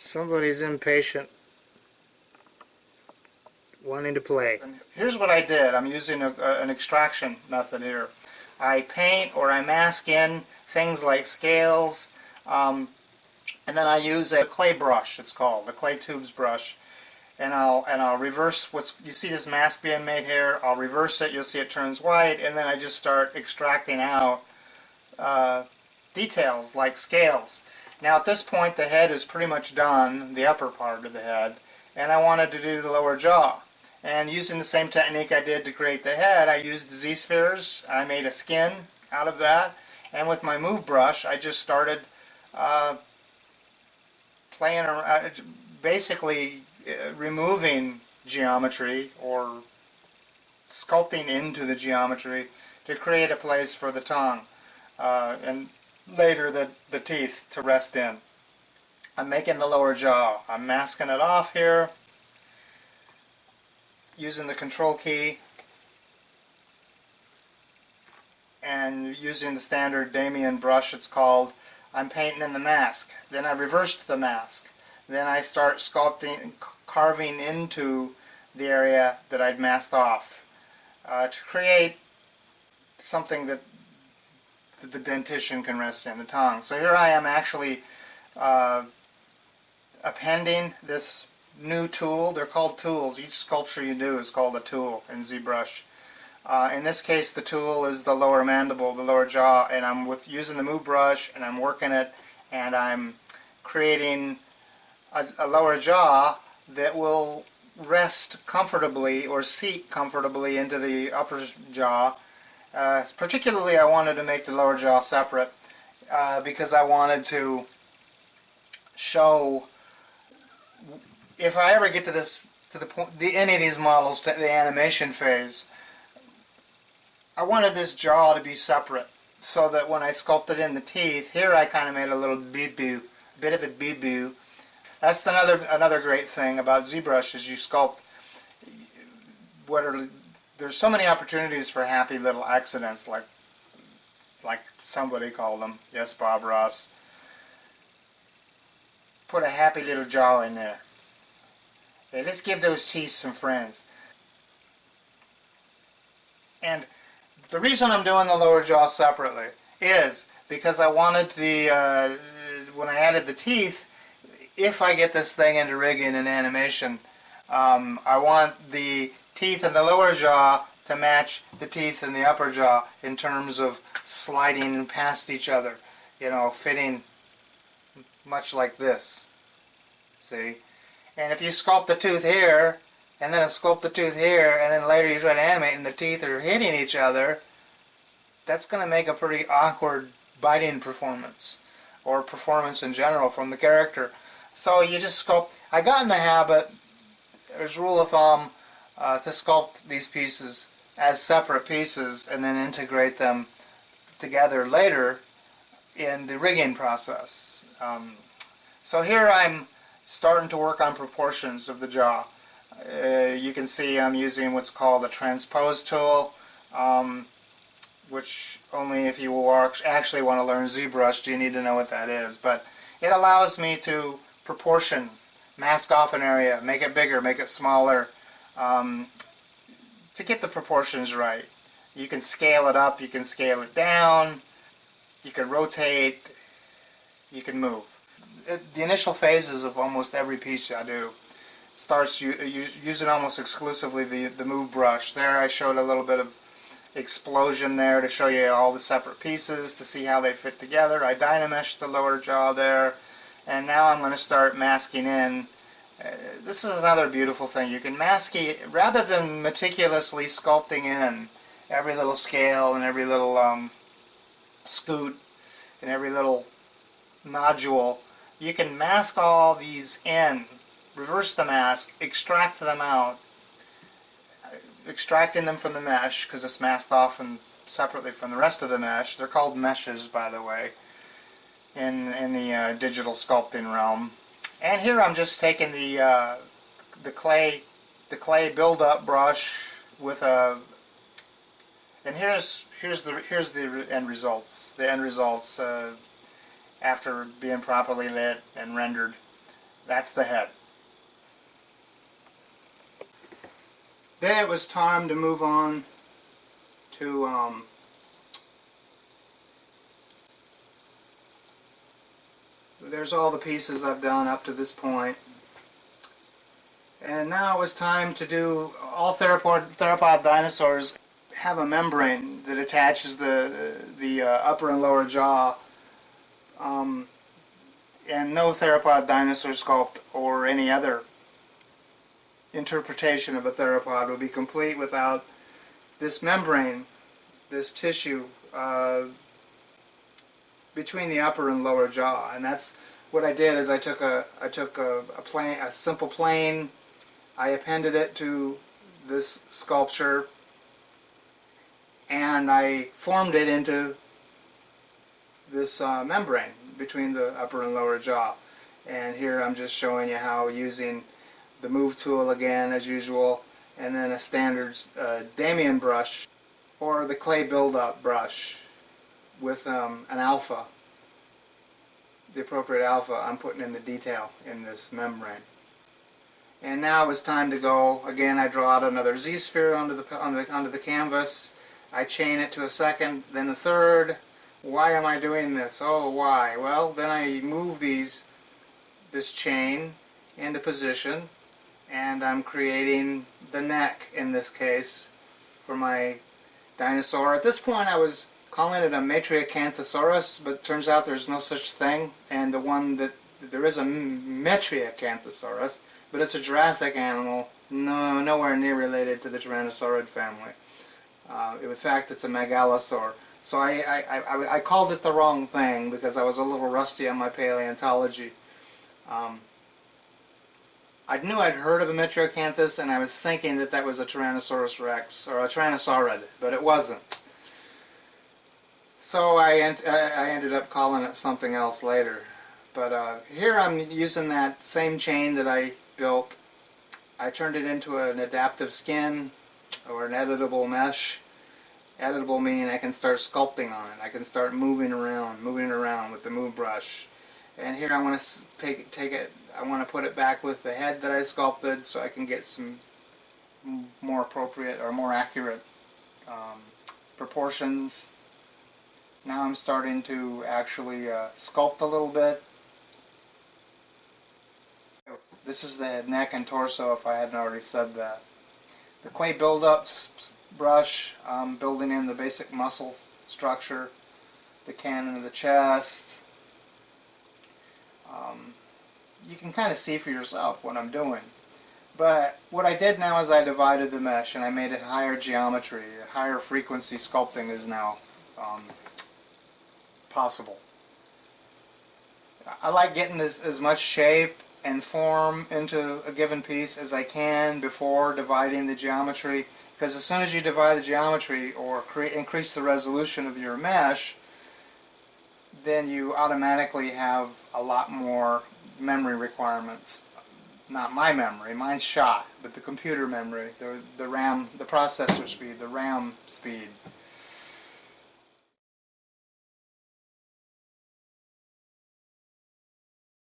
Somebody's impatient, wanting to play. And here's what I did. I'm using an extraction method here. I paint or I mask in things like scales, and then I use a clay brush. It's called the clay tubes brush, and I'll reverse what's. You see this mask being made here. I'll reverse it. You'll see it turns white, and then I just start extracting out details like scales. Now at this point the head is pretty much done, the upper part of the head, and I wanted to do the lower jaw. And using the same technique I did to create the head, I used Z-spheres. I made a skin out of that, and with my move brush I just started playing around, basically removing geometry or sculpting into the geometry to create a place for the tongue. And later the teeth to rest in. I'm making the lower jaw. I'm masking it off here using the control key and using the standard Damien brush, it's called. I'm painting in the mask. Then I reversed the mask. Then I start sculpting, carving into the area that I'd masked off to create something that the dentition can rest in, the tongue. So here I am actually appending this new tool. They're called tools. Each sculpture you do is called a tool in ZBrush. In this case the tool is the lower mandible, the lower jaw, and I'm using the move brush and I'm working it and I'm creating a lower jaw that will rest comfortably or seat comfortably into the upper jaw. Particularly I wanted to make the lower jaw separate because I wanted to show, if I ever get to this, to the point, any of these models, to the animation phase, I wanted this jaw to be separate so that when I sculpted in the teeth, here I kind of made a little bee-boo, a bit of a bee-boo. That's another great thing about ZBrush is you sculpt there's so many opportunities for happy little accidents, like somebody called them. Yes, Bob Ross. Put a happy little jaw in there. Yeah, let's give those teeth some friends. And the reason I'm doing the lower jaw separately is because I wanted the, when I added the teeth, if I get this thing into rigging and animation, I want the teeth in the lower jaw to match the teeth in the upper jaw in terms of sliding past each other, you know, fitting much like this. See? And if you sculpt the tooth here, and then sculpt the tooth here, and then later you try to animate and the teeth are hitting each other, that's going to make a pretty awkward biting performance, or performance in general from the character. So you just sculpt. I got in the habit, as rule of thumb, to sculpt these pieces as separate pieces and then integrate them together later in the rigging process. So here I'm starting to work on proportions of the jaw. You can see I'm using what's called a transpose tool, which only if you actually want to learn ZBrush do you need to know what that is. But it allows me to proportion, mask off an area, make it bigger, make it smaller, to get the proportions right. You can scale it up, you can scale it down, you can rotate, you can move. The initial phases of almost every piece I do starts using almost exclusively the move brush. There I showed a little bit of explosion there to show you all the separate pieces to see how they fit together. I dynameshed the lower jaw there, and now I'm going to start masking in. This is another beautiful thing. You can mask it rather than meticulously sculpting in every little scale and every little scoot and every little nodule. You can mask all these in, reverse the mask, extract them out, extracting them from the mesh because it's masked off and separately from the rest of the mesh. They're called meshes, by the way, in the digital sculpting realm. And here I'm just taking the clay build-up brush with a, and here's the end results. The end results after being properly lit and rendered. That's the head. Then it was time to move on to there's all the pieces I've done up to this point. And now it was time to do, all theropod dinosaurs have a membrane that attaches the upper and lower jaw. And no theropod dinosaur sculpt or any other interpretation of a theropod would be complete without this membrane, this tissue between the upper and lower jaw. And that's what I did. Is I took a simple plane, I appended it to this sculpture, and I formed it into this membrane between the upper and lower jaw. And here I'm just showing you how, using the move tool again as usual, and then a standard Damien brush or the clay buildup brush with an alpha, the appropriate alpha, I'm putting in the detail in this membrane. And now it's time to go again. I draw out another Z-sphere onto the canvas. I chain it to a second, then a third. Why am I doing this? Oh, why? Well, then I move this chain into position, and I'm creating the neck, in this case, for my dinosaur. At this point I was calling it a Metriacanthosaurus, but it turns out there's no such thing, and there is a Metriacanthosaurus, but it's a Jurassic animal, nowhere near related to the Tyrannosaurid family. In fact, it's a Megalosaur. So I called it the wrong thing because I was a little rusty on my paleontology. I knew I'd heard of a Metriacanthus, and I was thinking that was a Tyrannosaurus rex, or a Tyrannosaurid, but it wasn't. So I ended up calling it something else later. But here I'm using that same chain that I built. I turned it into an adaptive skin, or an editable mesh. Editable meaning I can start sculpting on it. I can start moving around with the move brush. And here I want to take it. I want to put it back with the head that I sculpted, so I can get some more appropriate or more accurate proportions. Now I'm starting to actually sculpt a little bit. This is the neck and torso, if I hadn't already said that. The clay buildup brush, building in the basic muscle structure, the cannon of the chest. You can kind of see for yourself what I'm doing. But what I did now is I divided the mesh and I made it higher geometry. Higher frequency sculpting is now possible. I like getting as much shape and form into a given piece as I can before dividing the geometry, because as soon as you divide the geometry or increase the resolution of your mesh, then you automatically have a lot more memory requirements. Not my memory, mine's shot, but the computer memory, the RAM, the processor speed, the RAM speed.